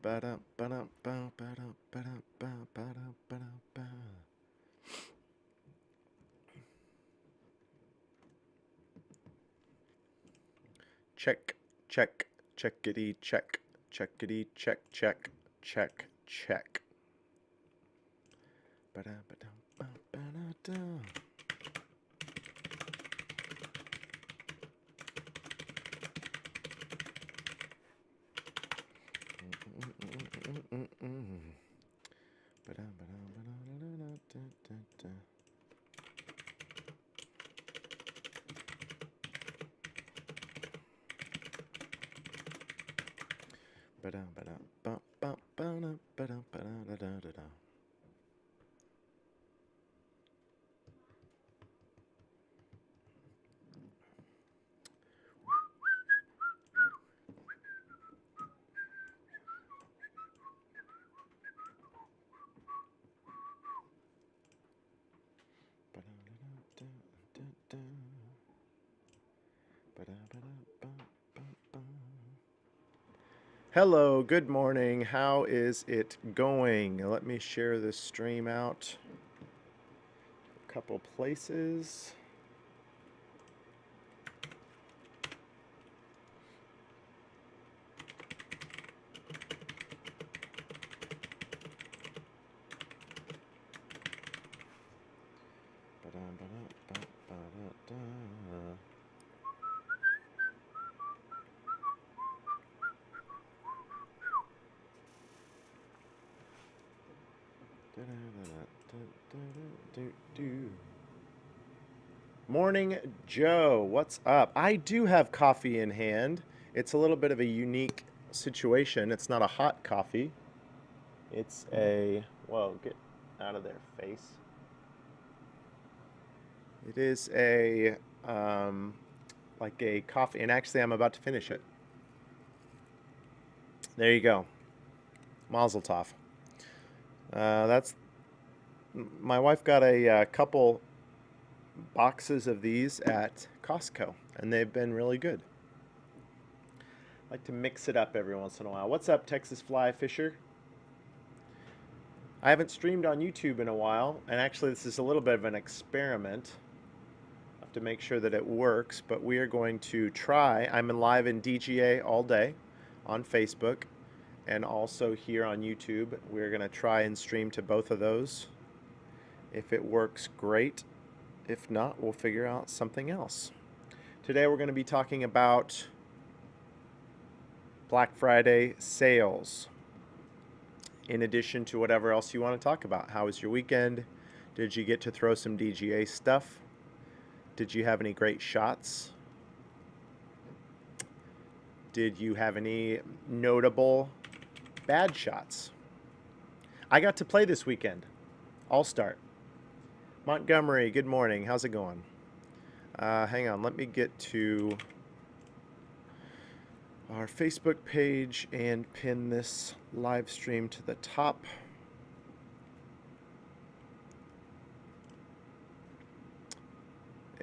ba-da, ba-da, ba, ba-da, ba-da, ba, ba-da, ba-da, ba. Check, check, checkity, check, checkity, check, check, check, check. Ba-da, ba-da, ba, ba-da, da. Ba-da, ba-da, ba-da, da, da, da, da. Ba-da, ba-da, ba, ba, ba-da, ba-da, ba-da, da, da, da. Hello, good morning. How is it going? Let me share this stream out a couple places. Morning, Joe. What's up? I do have coffee in hand. It's a little bit of a unique situation. It's not a hot coffee. It's a, whoa, get out of there, face. It is a, like a coffee, and actually I'm about to finish it. There you go. Mazel tov. That's, my wife got a couple boxes of these at Costco, and they've been really good. I like to mix it up every once in a while. What's up, Texas Fly Fisher? I haven't streamed on YouTube in a while, and actually this is a little bit of an experiment. I have to make sure that it works, but we are going to try. I'm live in DGA all day on Facebook and also here on YouTube. We're going to try and stream to both of those. If it works, great. If not, we'll figure out something else. Today we're going to be talking about Black Friday sales, in addition to whatever else you want to talk about. How was your weekend? Did you get to throw some DGA stuff? Did you have any great shots? Did you have any notable bad shots? I got to play this weekend. I'll start. Montgomery, good morning. How's it going? Hang on, let me get to our Facebook page and pin this live stream to the top.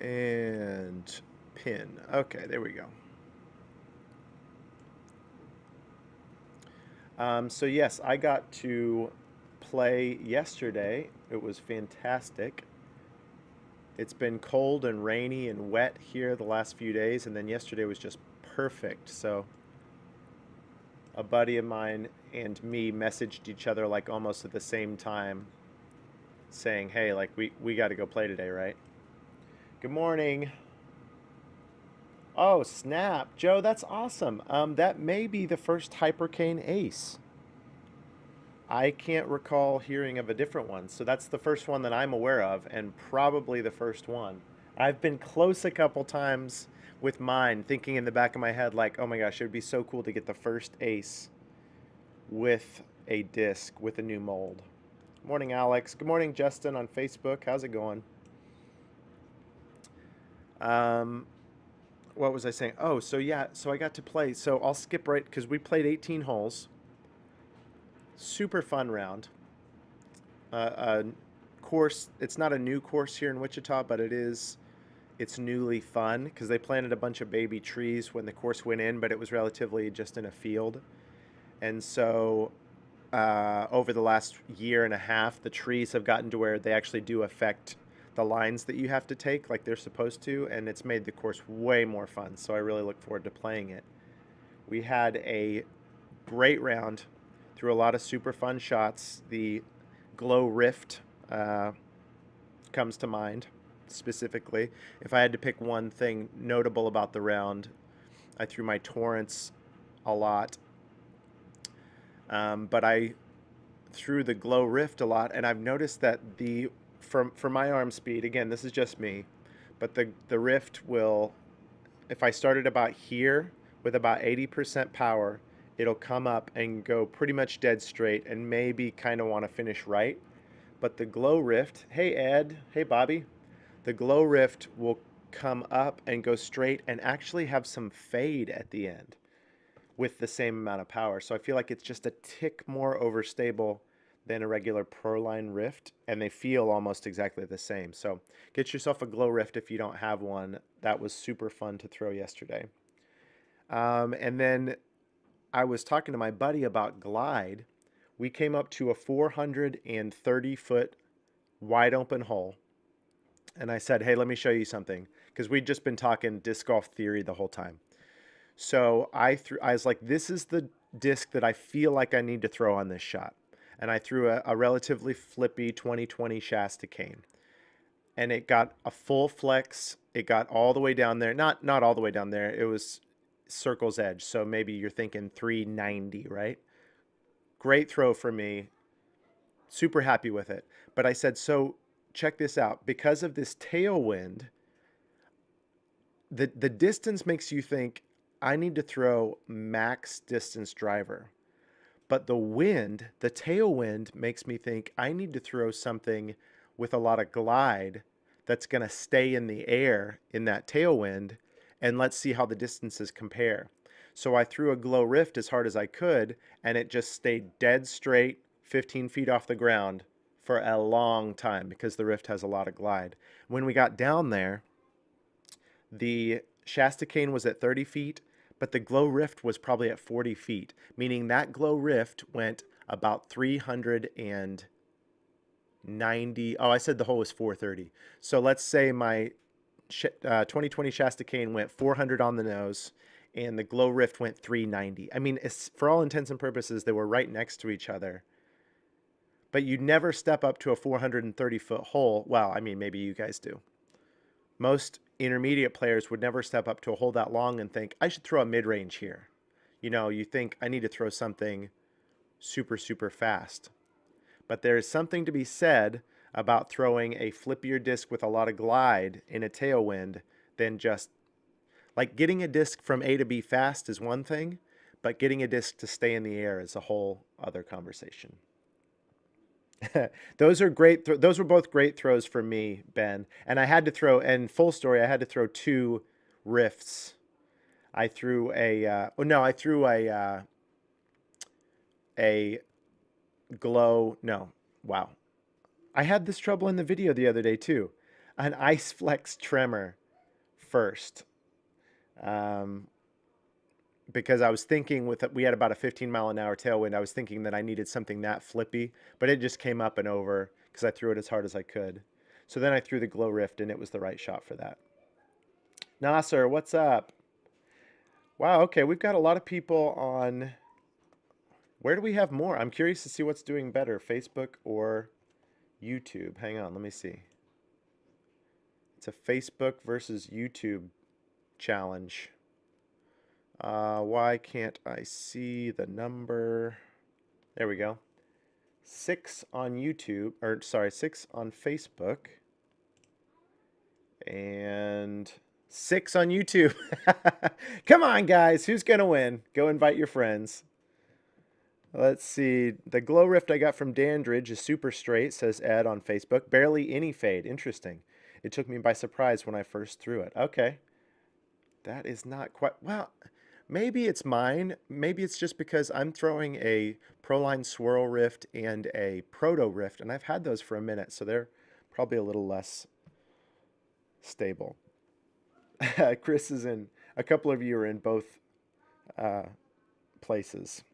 And pin. Okay, there we go. So yes, I got to play yesterday. It was fantastic. It's been cold and rainy and wet here the last few days, and then yesterday was just perfect. So a buddy of mine and me messaged each other like almost at the same time saying, hey, like we got to go play today, right? Good morning. Oh, snap. Joe, that's awesome. That may be the first Hypercane Ace. I can't recall hearing of a different one. So that's the first one that I'm aware of, and probably the first one. I've been close a couple times with mine, thinking in the back of my head, like, oh my gosh, it would be so cool to get the first ace with a disc, with a new mold. Morning, Alex. Good morning, Justin on Facebook. How's it going? What was I saying? Oh, so yeah, so I got to play. So I'll skip right, because we played 18 holes. Super fun round. Course, it's not a new course here in Wichita, but it's newly fun because they planted a bunch of baby trees when the course went in, but it was relatively just in a field. And so over the last year and a half, the trees have gotten to where they actually do affect the lines that you have to take like they're supposed to, and it's made the course way more fun. So I really look forward to playing it. We had a great round, threw a lot of super fun shots. The Glow Rift uh, comes to mind specifically. If I had to pick one thing notable about the round, I threw my Torrents a lot, but I through the Glow Rift a lot, and I've noticed that the for my arm speed, again, this is just me, but the Rift will, if I started about here with about 80% power, it'll come up and go pretty much dead straight and maybe kind of want to finish right. But the Glow Rift, hey Ed, hey Bobby, the Glow Rift will come up and go straight and actually have some fade at the end with the same amount of power. So I feel like it's just a tick more overstable than a regular Proline Rift, and they feel almost exactly the same. So get yourself a Glow Rift if you don't have one. That was super fun to throw yesterday. And then I was talking to my buddy about Glide. We came up to a 430-foot wide open hole. And I said, hey, let me show you something. Because we'd just been talking disc golf theory the whole time. So I was like, this is the disc that I feel like I need to throw on this shot. And I threw a relatively flippy 2020 Shasta cane. And it got a full flex. It got all the way down there. Not all the way down there. It was circle's edge. So maybe you're thinking 390, right? Great throw for me. Super happy with it. But I said, so check this out. Because of this tailwind, the distance makes you think I need to throw max distance driver. But the wind, the tailwind, makes me think I need to throw something with a lot of glide that's going to stay in the air in that tailwind, and let's see how the distances compare. So I threw a Glow Rift as hard as I could, and it just stayed dead straight, 15 feet off the ground for a long time because the Rift has a lot of glide. When we got down there, the Shasta cane was at 30 feet, but the Glow Rift was probably at 40 feet, meaning that Glow Rift went about 390. Oh, I said the hole was 430. So let's say my 2020 Shasta cane went 400 on the nose, and the Glow Rift went 390. I mean, for all intents and purposes, they were right next to each other. But you never step up to a 430-foot hole. Well, I mean, maybe you guys do. Most intermediate players would never step up to a hole that long and think, I should throw a mid-range here. You know, you think, I need to throw something super, super fast. But there is something to be said about throwing a flippier disc with a lot of glide in a tailwind than just, like, getting a disc from A to B fast is one thing, but getting a disc to stay in the air is a whole other conversation. Those are great. Those were both great throws for me, Ben. And I had to throw, and full story, I had to throw two rifts. I threw I threw a glow. No, wow. I had this trouble in the video the other day too. An Ice Flex tremor first. Um, because I was thinking we had about a 15-mile-an-hour tailwind. I was thinking that I needed something that flippy, but it just came up and over because I threw it as hard as I could. So then I threw the Glow Rift, and it was the right shot for that. Nasser, what's up? Wow, okay, we've got a lot of people on. Where do we have more? I'm curious to see what's doing better, Facebook or YouTube. Hang on, let me see. It's a Facebook versus YouTube challenge. Why can't I see the number? There we go. 6 on YouTube, or sorry, 6 on Facebook. And 6 on YouTube. Come on, guys. Who's going to win? Go invite your friends. Let's see. The Glow Rift I got from Dandridge is super straight, says Ed on Facebook. Barely any fade. Interesting. It took me by surprise when I first threw it. Okay. That is not quite... Well, maybe it's mine. Maybe it's just because I'm throwing a Proline Swirl Rift and a Proto Rift, and I've had those for a minute, so they're probably a little less stable. Chris is in... A couple of you are in both places.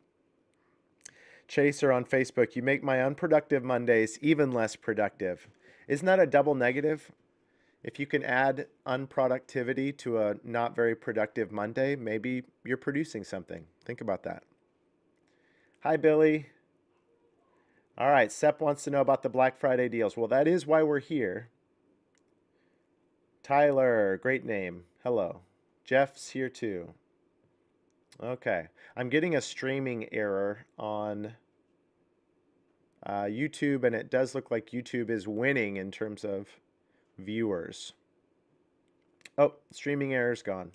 Chaser on Facebook, you make my unproductive Mondays even less productive. Isn't that a double negative? If you can add unproductivity to a not very productive Monday, maybe you're producing something. Think about that. Hi, Billy. All right, Sep wants to know about the Black Friday deals. Well, that is why we're here. Tyler, great name. Hello. Jeff's here too. Okay. I'm getting a streaming error on YouTube, and it does look like YouTube is winning in terms of viewers. Oh, streaming error's gone.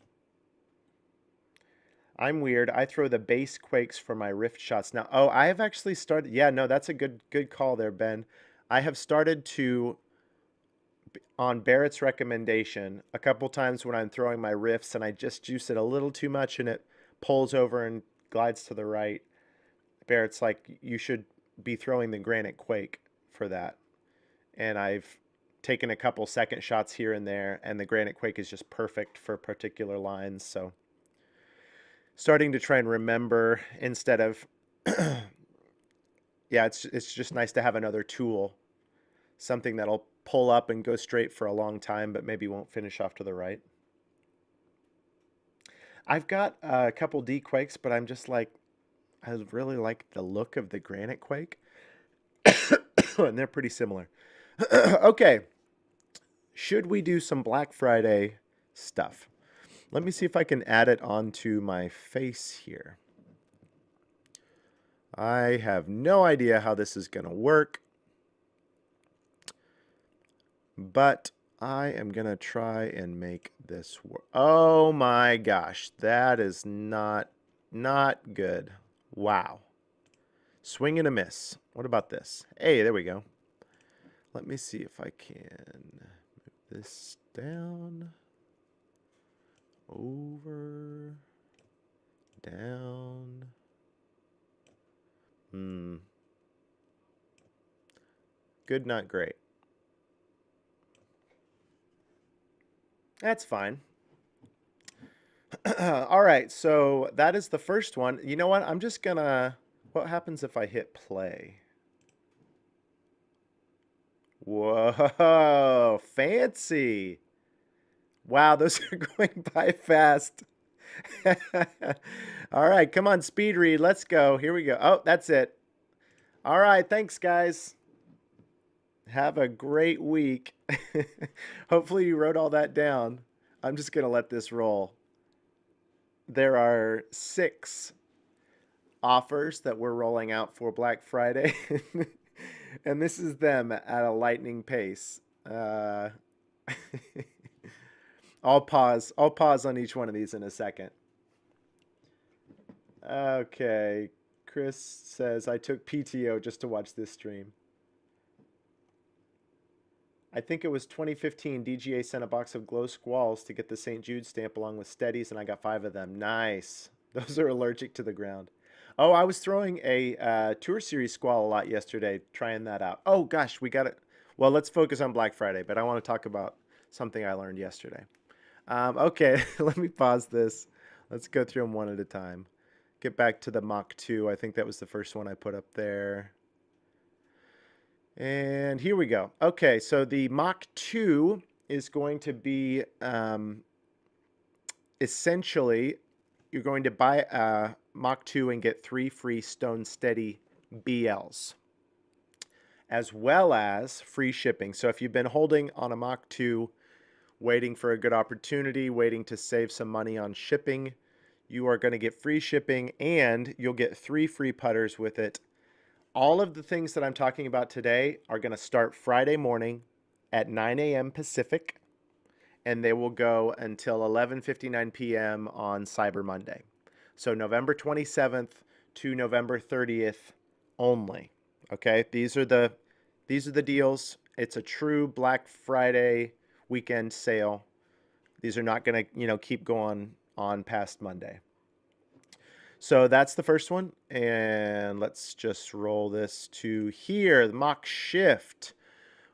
I'm weird. I throw the base quakes for my rift shots now. Oh, I have actually started. Yeah, no, that's a good call there, Ben. I have started to, on Barrett's recommendation, a couple times when I'm throwing my rifts and I just juice it a little too much and it pulls over and glides to the right. Barrett's like, you should be throwing the granite quake for that. And I've taken a couple second shots here and there, and the granite quake is just perfect for particular lines. So starting to try and remember instead of yeah, it's just nice to have another tool, something that'll pull up and go straight for a long time but maybe won't finish off to the right. I've got a couple D quakes, but I'm just like, I really like the look of the granite quake. And they're pretty similar. Okay, should we do some Black Friday stuff? Let me see if I can add it onto my face here. I have no idea how this is going to work, but I am going to try and make this work. Oh my gosh, that is not good. Wow. Swing and a miss. What about this? Hey, there we go. Let me see if I can move this down, over, down. Good, not great. That's fine. All right, so that is the first one. You know what? I'm just gonna... What happens if I hit play? Whoa, fancy. Wow, those are going by fast. All right, come on, speed read. Let's go. Here we go. Oh, that's it. All right, thanks, guys. Have a great week. Hopefully you wrote all that down. I'm just going to let this roll. There are 6 offers that we're rolling out for Black Friday. And this is them at a lightning pace. I'll pause on each one of these in a second. Okay. Chris says, I took PTO just to watch this stream. I think it was 2015. DGA sent a box of glow squalls to get the St. Jude stamp along with steadies, and I got 5 of them. Nice. Those are allergic to the ground. Oh, I was throwing a Tour Series squall a lot yesterday, trying that out. Oh, gosh, we got it. Well, let's focus on Black Friday, but I want to talk about something I learned yesterday. Okay, let me pause this. Let's go through them one at a time. Get back to the Mach 2. I think that was the first one I put up there. And here we go. Okay, so the Mach 2 is going to be essentially, you're going to buy a Mach 2 and get 3 free Stone Steady BLs, as well as free shipping. So if you've been holding on a Mach 2, waiting for a good opportunity, waiting to save some money on shipping, you are going to get free shipping, and you'll get 3 free putters with it. All of the things that I'm talking about today are going to start Friday morning at 9 a.m. Pacific, and they will go until 11:59 p.m. on Cyber Monday. So November 27th to November 30th only. Okay, these are the deals. It's a true Black Friday weekend sale. These are not going to, keep going on past Monday. So that's the first one, and let's just roll this to here. The Mach Shift,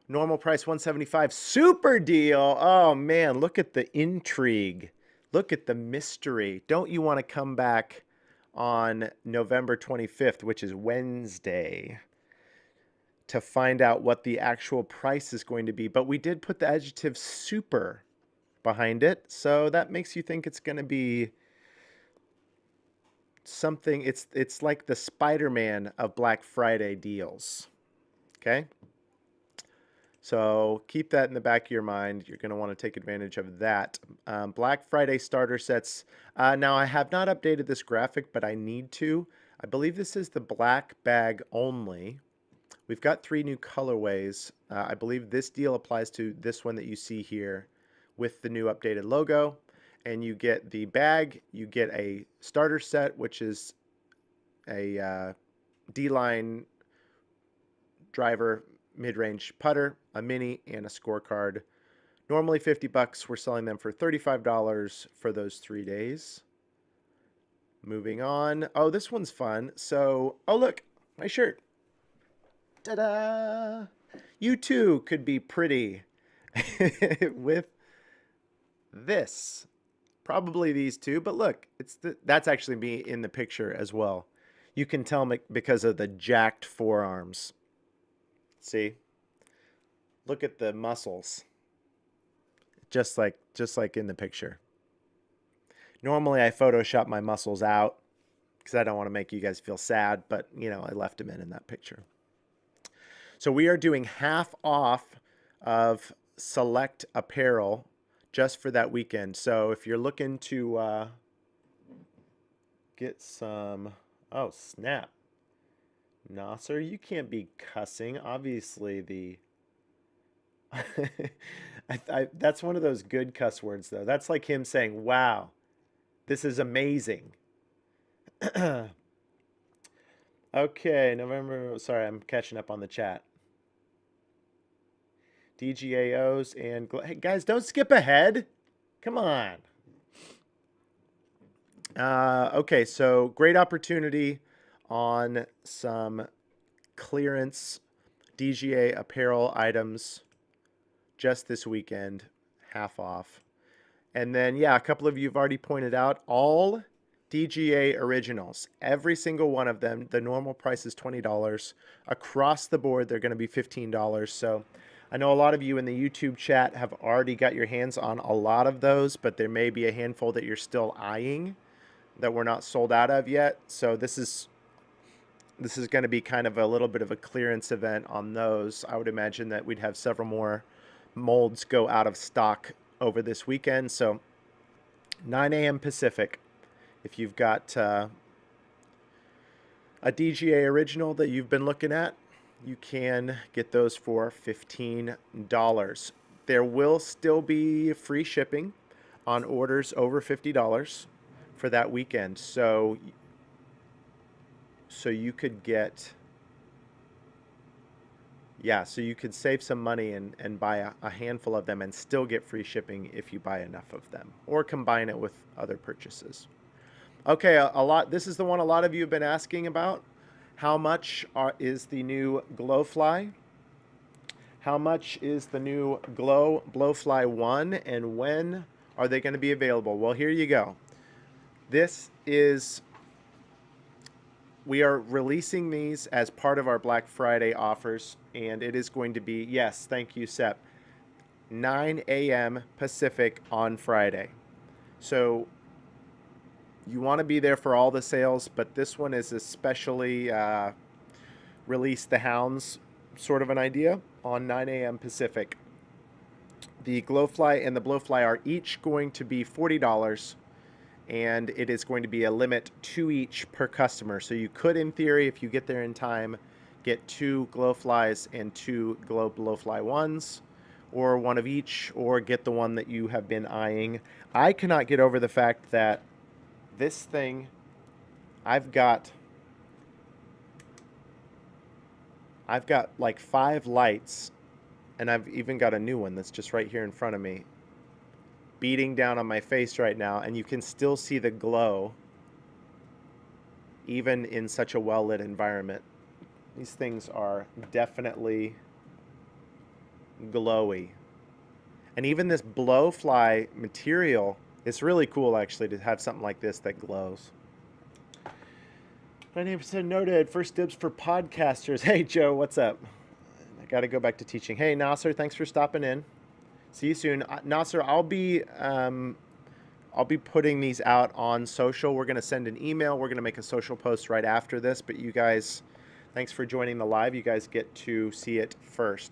normal price $175, super deal. Oh man, look at the intrigue, look at the mystery. Don't you want to come back on November 25th, which is Wednesday, to find out what the actual price is going to be. But we did put the adjective super behind it, so that makes you think it's going to be something. It's like the Spider-Man of Black Friday deals. Okay? So keep that in the back of your mind. You're going to want to take advantage of that. Black Friday starter sets. Now, I have not updated this graphic, but I need to. I believe this is the black bag only. We've got 3 new colorways. I believe this deal applies to this one that you see here with the new updated logo. And you get the bag, you get a starter set, which is a D-line driver mid-range putter, a mini, and a scorecard. Normally $50. We're selling them for $35 for those 3 days. Moving on. Oh, this one's fun. So, oh look, my shirt. Ta-da! You too could be pretty with this. Probably these two, but look, that's actually me in the picture as well. You can tell me because of the jacked forearms. See? Look at the muscles. Just like in the picture. Normally I Photoshop my muscles out because I don't want to make you guys feel sad, but you know, I left them in that picture. So we are doing half off of select apparel just for that weekend. So if you're looking to get some, oh snap, Nasser, you can't be cussing. Obviously the that's one of those good cuss words though. That's like him saying, wow, this is amazing. Okay, November, sorry, I'm catching up on the chat. DGAOs and hey guys, don't skip ahead. Come on. Okay, so great opportunity on some clearance DGA apparel items just this weekend, half off. And then, yeah, a couple of you have already pointed out all DGA originals, every single one of them. The normal price is $20. Across the board, they're going to be $15. So I know a lot of you in the YouTube chat have already got your hands on a lot of those, but there may be a handful that you're still eyeing that we're not sold out of yet. So this is going to be kind of a little bit of a clearance event on those. I would imagine that we'd have several more molds go out of stock over this weekend. So 9 a.m. Pacific, if you've got a DGA original that you've been looking at, you can get those for $15. There will still be free shipping on orders over $50 for that weekend. So you could get, yeah, so you could save some money and buy a handful of them and still get free shipping if you buy enough of them or combine it with other purchases. Okay, this is the one a lot of you have been asking about. How much is the new Glowfly? How much is the new Blowfly 1, and when are they going to be available? Well, here you go. We are releasing these as part of our Black Friday offers, and it is going to be, yes, thank you, Sep, 9 a.m. Pacific on Friday. So you want to be there for all the sales, but this one is especially release the hounds sort of an idea on 9 a.m. Pacific. The Glowfly and the Blowfly are each going to be $40, and it is going to be a limit 2 each per customer. So you could, in theory, if you get there in time, get 2 Glowflies and 2 Blowfly 1s, or one of each, or get the one that you have been eyeing. I cannot get over the fact that this thing, I've got like 5 lights, and I've even got a new one that's just right here in front of me, beating down on my face right now, and you can still see the glow even in such a well-lit environment. These things are definitely glowy. And even this Blowfly material, it's really cool actually to have something like this that glows. 90% noted. First dibs for podcasters. Hey, Joe, what's up? I got to go back to teaching. Hey, Nasser, thanks for stopping in. See you soon. Nasser, I'll be putting these out on social. We're going to send an email. We're going to make a social post right after this. But you guys, thanks for joining the live. You guys get to see it first.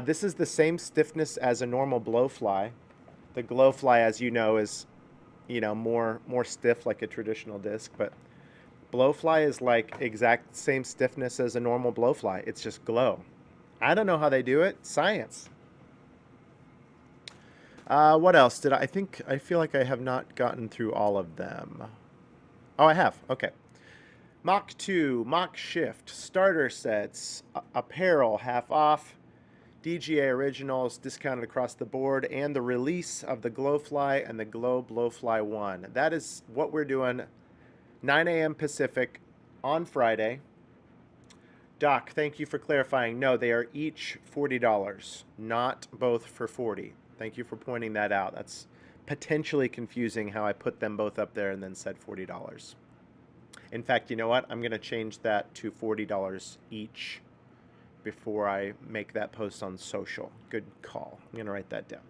This is the same stiffness as a normal blowfly. The glowfly, as you know, is more stiff like a traditional disc. But blowfly is like exact same stiffness as a normal blowfly. It's just glow. I don't know how they do it. Science. What else did I feel like I have not gotten through all of them. Oh, I have. Okay. Mach 2, Mach Shift, starter sets, apparel half off, DGA originals discounted across the board, and the release of the Glowfly and the Glow Blowfly 1. That is what we're doing 9 a.m. Pacific on Friday. Doc, thank you for clarifying. No, they are each $40, not both for $40. Thank you for pointing that out. That's potentially confusing how I put them both up there and then said $40. In fact, you know what? I'm going to change that to $40 each before I make that post on social. Good call. I'm going to write that down.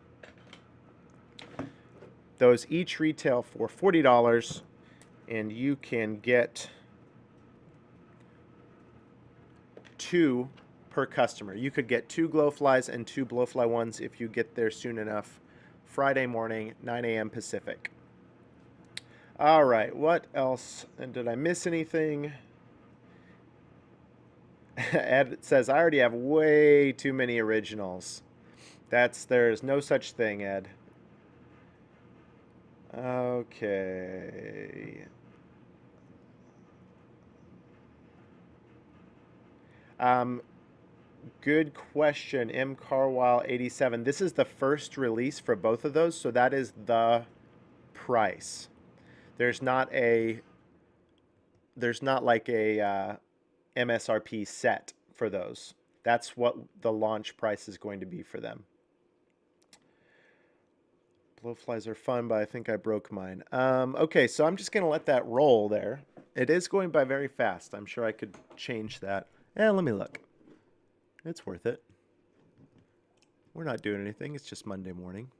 Those each retail for $40, and you can get 2 per customer. You could get 2 Glowflies and 2 Blowfly 1s if you get there soon enough. Friday morning, 9 a.m. Pacific. All right, what else? And did I miss anything? Ed says, I already have way too many originals. There's no such thing, Ed. Okay. Good question, M. Carwile 87. This is the first release for both of those, so that is the price. There's not like a MSRP set for those. That's what the launch price is going to be for them. Blowflies are fun, but I think I broke mine. Okay, so I'm just going to let that roll there. It is going by very fast. I'm sure I could change that. Let me look. It's worth it. We're not doing anything. It's just Monday morning.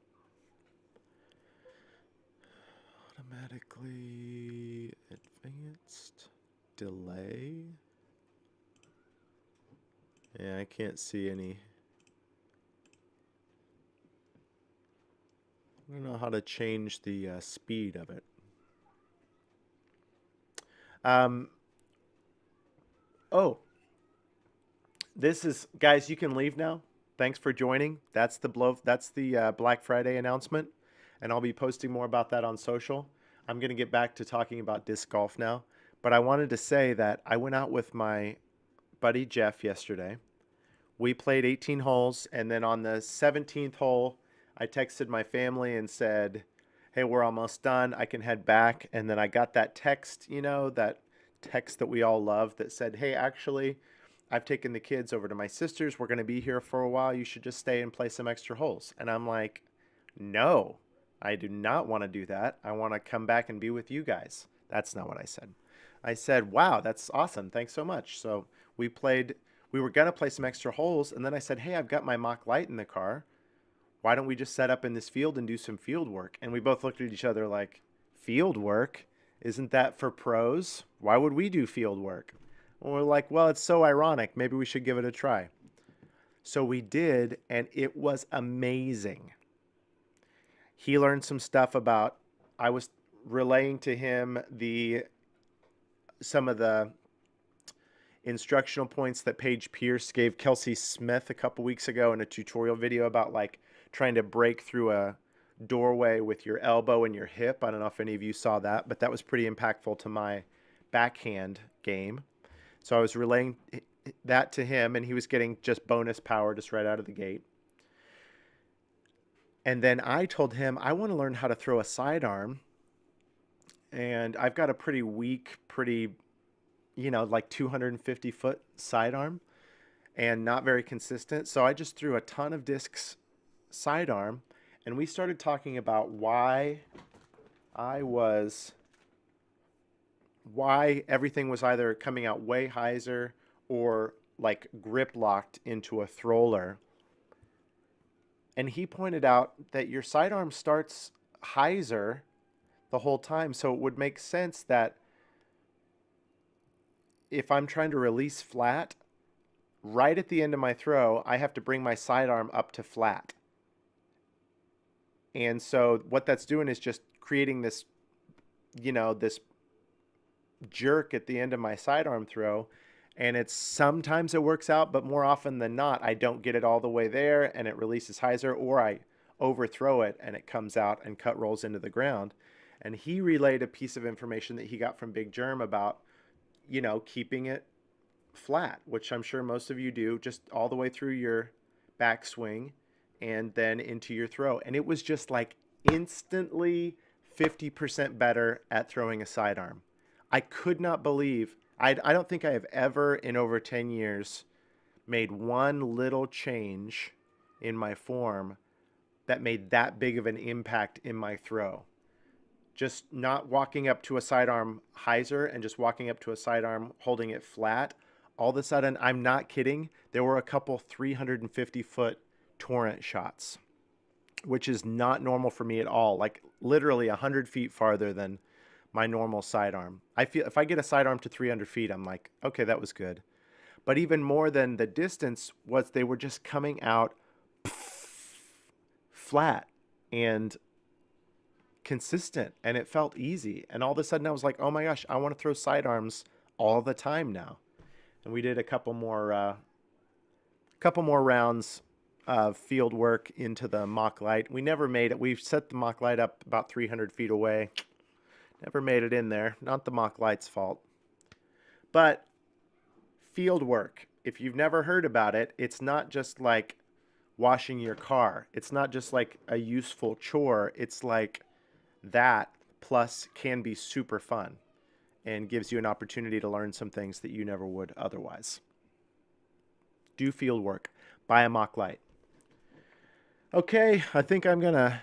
Automatically advanced. Delay. Yeah, I can't see any. I don't know how to change the speed of it. Oh. This is, guys, you can leave now. Thanks for joining. That's the Black Friday announcement, and I'll be posting more about that on social. I'm going to get back to talking about disc golf now, but I wanted to say that I went out with my buddy Jeff yesterday. We played 18 holes, and then on the 17th hole, I texted my family and said, hey, we're almost done. I can head back. And then I got that text, that text that we all love that said, hey, actually, I've taken the kids over to my sister's. We're going to be here for a while. You should just stay and play some extra holes. And I'm like, no, I do not want to do that. I want to come back and be with you guys. That's not what I said. I said, wow, that's awesome. Thanks so much. So we were going to play some extra holes. And then I said, hey, I've got my Mach Light in the car. Why don't we just set up in this field and do some field work? And we both looked at each other like, field work? Isn't that for pros? Why would we do field work? And we're like, well, it's so ironic. Maybe we should give it a try. So we did, and it was amazing. He learned some stuff about, I was relaying to him some of the instructional points that Paige Pierce gave Kelsey Smith a couple weeks ago in a tutorial video about like trying to break through a doorway with your elbow and your hip. I don't know if any of you saw that, but that was pretty impactful to my backhand game. So I was relaying that to him, and he was getting just bonus power just right out of the gate. And then I told him, I want to learn how to throw a sidearm. And I've got a pretty weak, like 250-foot sidearm and not very consistent. So I just threw a ton of discs sidearm, and we started talking about why I was why everything was either coming out way hyzer or like grip locked into a thrower. And he pointed out that your sidearm starts hyzer the whole time. So it would make sense that if I'm trying to release flat, right at the end of my throw, I have to bring my sidearm up to flat. And so what that's doing is just creating this, this jerk at the end of my sidearm throw. And it's sometimes it works out, but more often than not, I don't get it all the way there and it releases hyzer, or I overthrow it and it comes out and cut rolls into the ground. And he relayed a piece of information that he got from Big Germ about, keeping it flat, which I'm sure most of you do, just all the way through your backswing and then into your throw. And it was just like instantly 50% better at throwing a sidearm. I could not believe, I don't think I have ever in over 10 years made one little change in my form that made that big of an impact in my throw. Just not walking up to a sidearm hyzer and just walking up to a sidearm holding it flat. All of a sudden, I'm not kidding, there were a couple 350-foot torrent shots, which is not normal for me at all. Like literally 100 feet farther than my normal sidearm. I feel if I get a sidearm to 300 feet, I'm like, okay, that was good. But even more than the distance was they were just coming out flat and consistent, and it felt easy. And all of a sudden I was like, oh my gosh, I want to throw sidearms all the time now. And we did a couple more rounds of field work into the mock light. We never made it. We set the mock light up about 300 feet away. Never made it in there. Not the mock light's fault. But field work, if you've never heard about it, it's not just like washing your car. It's not just like a useful chore. It's like that plus can be super fun and gives you an opportunity to learn some things that you never would otherwise. Do field work. Buy a mock light. Okay, I think I'm going to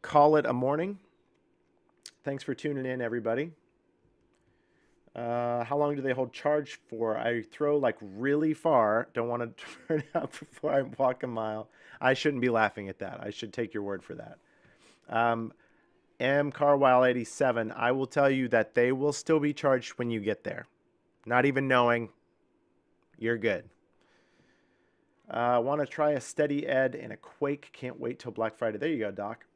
call it a morning. Thanks for tuning in, everybody. How long do they hold charge for? I throw like really far. Don't want to turn out before I walk a mile. I shouldn't be laughing at that. I should take your word for that. M. Carwile 87. I will tell you that they will still be charged when you get there. Not even knowing, you're good. Want to try a steady ed and a quake. Can't wait till Black Friday. There you go, Doc.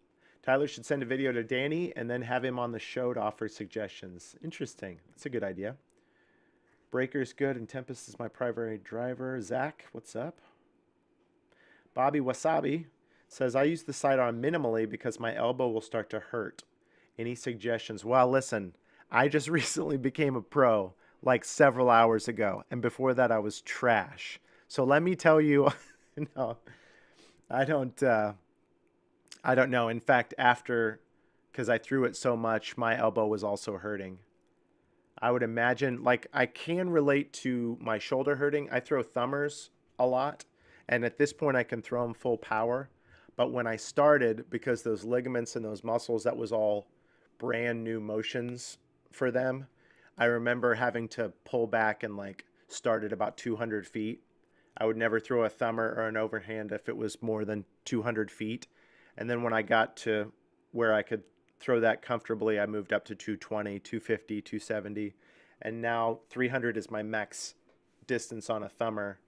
Tyler should send a video to Danny and then have him on the show to offer suggestions. Interesting. That's a good idea. Breaker's good and Tempest is my primary driver. Zach, what's up? Bobby Wasabi says, I use the sidearm minimally because my elbow will start to hurt. Any suggestions? Well, listen, I just recently became a pro like several hours ago. And before that, I was trash. So let me tell you, no, I don't know. In fact, because I threw it so much, my elbow was also hurting. I would imagine, like, I can relate to my shoulder hurting. I throw thumbers a lot, and at this point I can throw them full power. But when I started, because those ligaments and those muscles, that was all brand new motions for them. I remember having to pull back and like start at about 200 feet. I would never throw a thumber or an overhand if it was more than 200 feet. And then when I got to where I could throw that comfortably, I moved up to 220, 250, 270. And now 300 is my max distance on a thumber.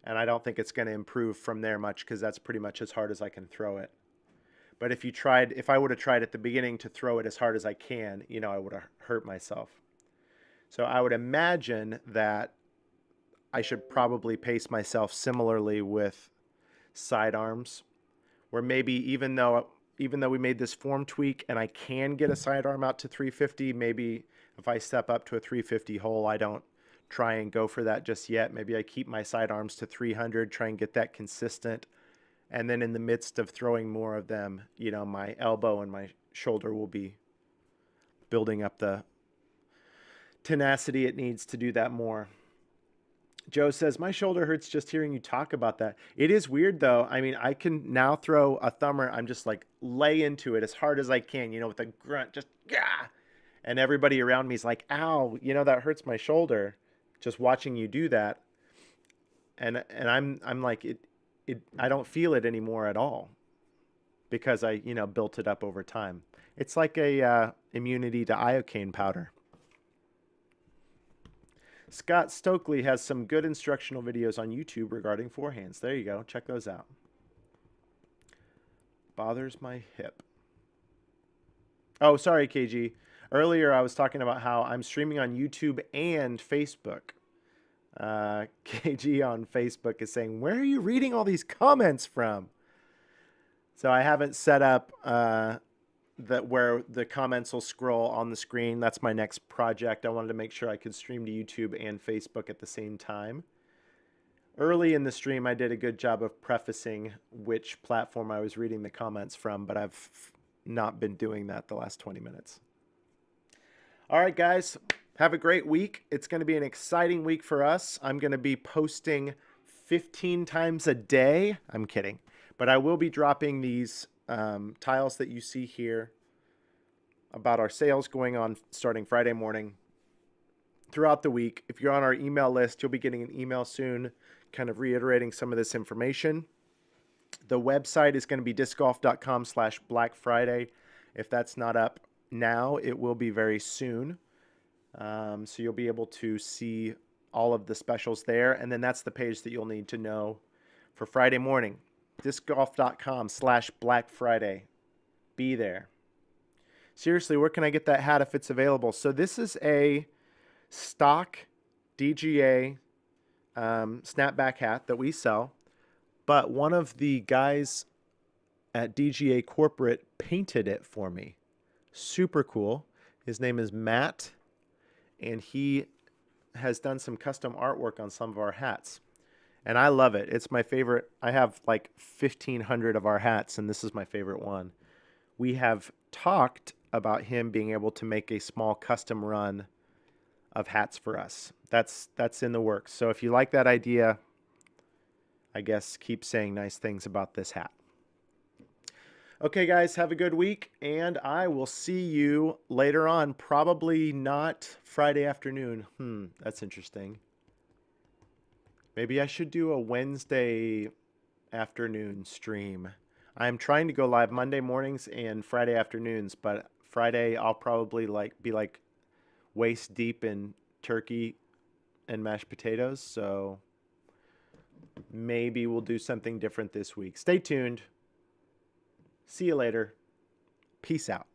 And I don't think it's going to improve from there much because that's pretty much as hard as I can throw it. But if I would have tried at the beginning to throw it as hard as I can, I would have hurt myself. So I would imagine that I should probably pace myself similarly with sidearms, where maybe even though we made this form tweak and I can get a sidearm out to 350, maybe if I step up to a 350 hole, I don't try and go for that just yet. Maybe I keep my sidearms to 300, try and get that consistent. And then in the midst of throwing more of them, my elbow and my shoulder will be building up the tenacity it needs to do that more. Joe says, my shoulder hurts just hearing you talk about that. It is weird, though. I mean, I can now throw a thumber. I'm just like lay into it as hard as I can, with a grunt, just, yeah. And everybody around me is like, ow, that hurts my shoulder just watching you do that. And I'm like, I don't feel it anymore at all because I, built it up over time. It's like a immunity to iocane powder. Scott Stokely has some good instructional videos on YouTube regarding forehands. There you go. Check those out. Bothers my hip. Oh, sorry, KG. Earlier I was talking about how I'm streaming on YouTube and Facebook. KG on Facebook is saying, where are you reading all these comments from? So I haven't set up that where the comments will scroll on the screen. That's my next project. I wanted to make sure I could stream to YouTube and Facebook at the same time. Early in the stream, I did a good job of prefacing which platform I was reading the comments from, but I've not been doing that the last 20 minutes. All right, guys, have a great week. It's going to be an exciting week for us. I'm going to be posting 15 times a day. I'm kidding. But I will be dropping these tiles that you see here about our sales going on starting Friday morning throughout the week. If you're on our email list, you'll be getting an email soon kind of reiterating some of this information. The website is going to be discgolf.com/Black Friday. If that's not up now, it will be very soon. So you'll be able to see all of the specials there. And then that's the page that you'll need to know for Friday morning. discgolf.com/Black Friday. Be there. Seriously, where can I get that hat if it's available? So this is a stock DGA snapback hat that we sell, but one of the guys at DGA Corporate painted it for me. Super cool. His name is Matt, and he has done some custom artwork on some of our hats. And I love it. It's my favorite. I have like 1,500 of our hats, and this is my favorite one. We have talked about him being able to make a small custom run of hats for us. That's in the works. So if you like that idea, I guess keep saying nice things about this hat. Okay, guys, have a good week, and I will see you later on. Probably not Friday afternoon. That's interesting. Maybe I should do a Wednesday afternoon stream. I'm trying to go live Monday mornings and Friday afternoons, but Friday I'll probably be waist deep in turkey and mashed potatoes, so maybe we'll do something different this week. Stay tuned. See you later. Peace out.